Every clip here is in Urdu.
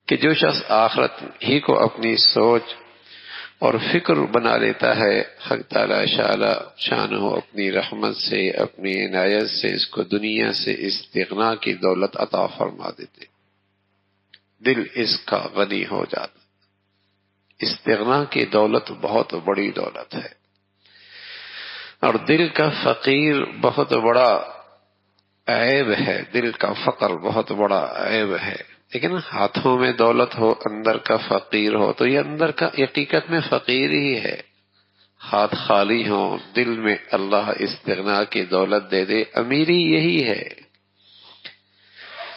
کہ جو شخص آخرت ہی کو اپنی سوچ اور فکر بنا لیتا ہے، حق تعالی شانہ اپنی رحمت سے، اپنی عنایت سے اس کو دنیا سے استغنا کی دولت عطا فرما دیتے، دل اس کا غنی ہو جاتا۔ استغنا کی دولت بہت بڑی دولت ہے، اور دل کا فقیر بہت بڑا عیب ہے، دل کا فقر بہت بڑا عیب ہے۔ لیکن ہاتھوں میں دولت ہو، اندر کا فقیر ہو، تو یہ اندر کا حقیقت میں فقیر ہی ہے۔ ہاتھ خالی ہوں، دل میں اللہ استغنا کی دولت دے دے، امیری یہی ہے۔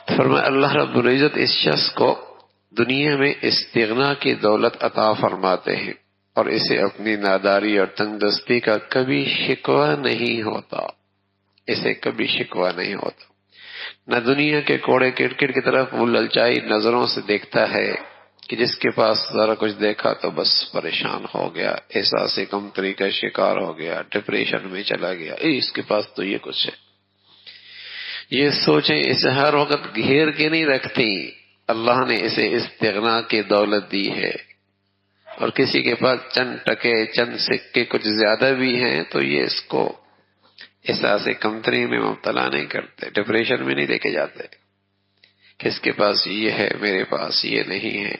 فرمایا اللہ رب العزت اس شخص کو دنیا میں استغنا کی دولت عطا فرماتے ہیں، اور اسے اپنی ناداری اور تنگ دستی کا کبھی شکوہ نہیں ہوتا، اسے کبھی شکوہ نہیں ہوتا۔ نہ دنیا کے کوڑے کرکٹ کی طرف وہ للچائی نظروں سے دیکھتا ہے کہ جس کے پاس ذرا کچھ دیکھا تو بس پریشان ہو گیا، احساس کمتری کا شکار ہو گیا، ڈپریشن میں چلا گیا، اس کے پاس تو یہ کچھ ہے۔ یہ سوچیں اسے ہر وقت گھیر کے نہیں رکھتی، اللہ نے اسے استغنا کی دولت دی ہے، اور کسی کے پاس چند ٹکے چند سکے کچھ زیادہ بھی ہیں تو یہ اس کو احساس کمتری میں مبتلا نہیں کرتے، ڈپریشن میں نہیں لے کے جاتے کہ اس کے پاس یہ ہے میرے پاس یہ نہیں ہے۔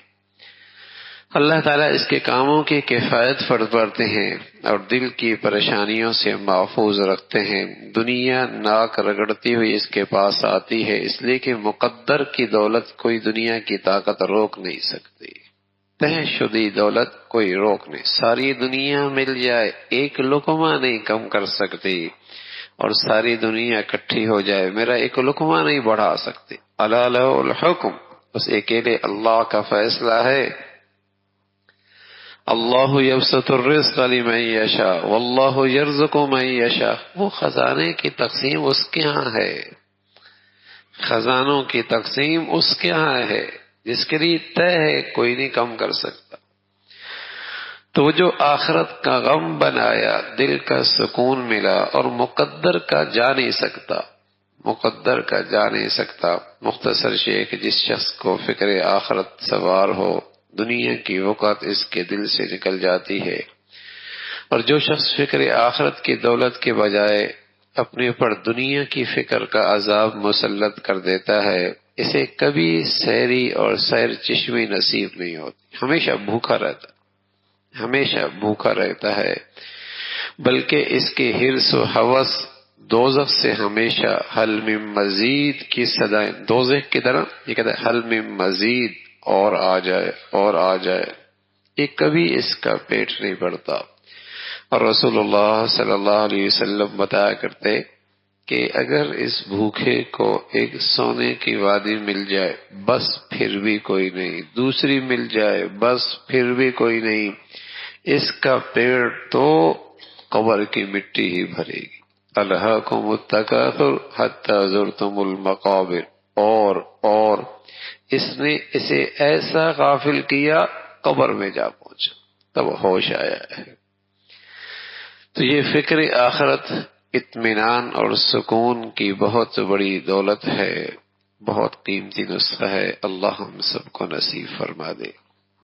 اللہ تعالیٰ اس کے کاموں کی کفایت فرماتے ہیں اور دل کی پریشانیوں سے محفوظ رکھتے ہیں۔ دنیا ناک رگڑتی ہوئی اس کے پاس آتی ہے، اس لیے کہ مقدر کی دولت کوئی دنیا کی طاقت روک نہیں سکتی، طے شدی دولت کوئی روک نہیں۔ ساری دنیا مل جائے ایک لقمہ نہیں کم کر سکتی، اور ساری دنیا اکٹھی ہو جائے میرا ایک لقمہ نہیں بڑھا سکتی۔ الا لہ الحکم، بس اکیلے اللہ کا فیصلہ ہے۔ اللہ یبسط الرزق لمن یشاء واللہ یرزق من یشاء، وہ خزانے کی تقسیم اس کے ہاں ہے، خزانوں کی تقسیم اس کے ہاں ہے، جس کے لیے طے ہے کوئی نہیں کم کر سکتا۔ تو وہ جو آخرت کا غم بنایا، دل کا سکون ملا، اور مقدر کا جا نہیں سکتا، مقدر کا جا نہیں سکتا۔ مختصر شیخ، جس شخص کو فکر آخرت سوار ہو، دنیا کی وقت اس کے دل سے نکل جاتی ہے، اور جو شخص فکر آخرت کی دولت کے بجائے اپنے اوپر دنیا کی فکر کا عذاب مسلط کر دیتا ہے، اسے کبھی سیری اور سیر چشمی نصیب نہیں ہوتی، ہمیشہ بھوکا رہتا، ہمیشہ بھوکا رہتا ہے، بلکہ اس کے حرص و ہوس دوزخ سے ہمیشہ حل من مزید کی صدائیں، دوزخ کی طرح یہ کہتا ہے حل من مزید، اور آ جائے اور آ جائے، یہ کبھی اس کا پیٹ نہیں بھرتا۔ اور رسول اللہ صلی اللہ علیہ وسلم بتایا کرتے کہ اگر اس بھوکے کو ایک سونے کی وادی مل جائے بس پھر بھی کوئی نہیں، دوسری مل جائے بس پھر بھی کوئی نہیں، اس کا پیٹ تو قبر کی مٹی ہی بھرے گی۔ الہاکم التکاثر حتی زرتم المقابر، اور اس نے اسے ایسا غافل کیا قبر میں جا پہنچا تب ہوش آیا ہے۔ تو یہ فکر آخرت اطمینان اور سکون کی بہت بڑی دولت ہے، بہت قیمتی نسخہ ہے، اللہ ہم سب کو نصیب فرما دے۔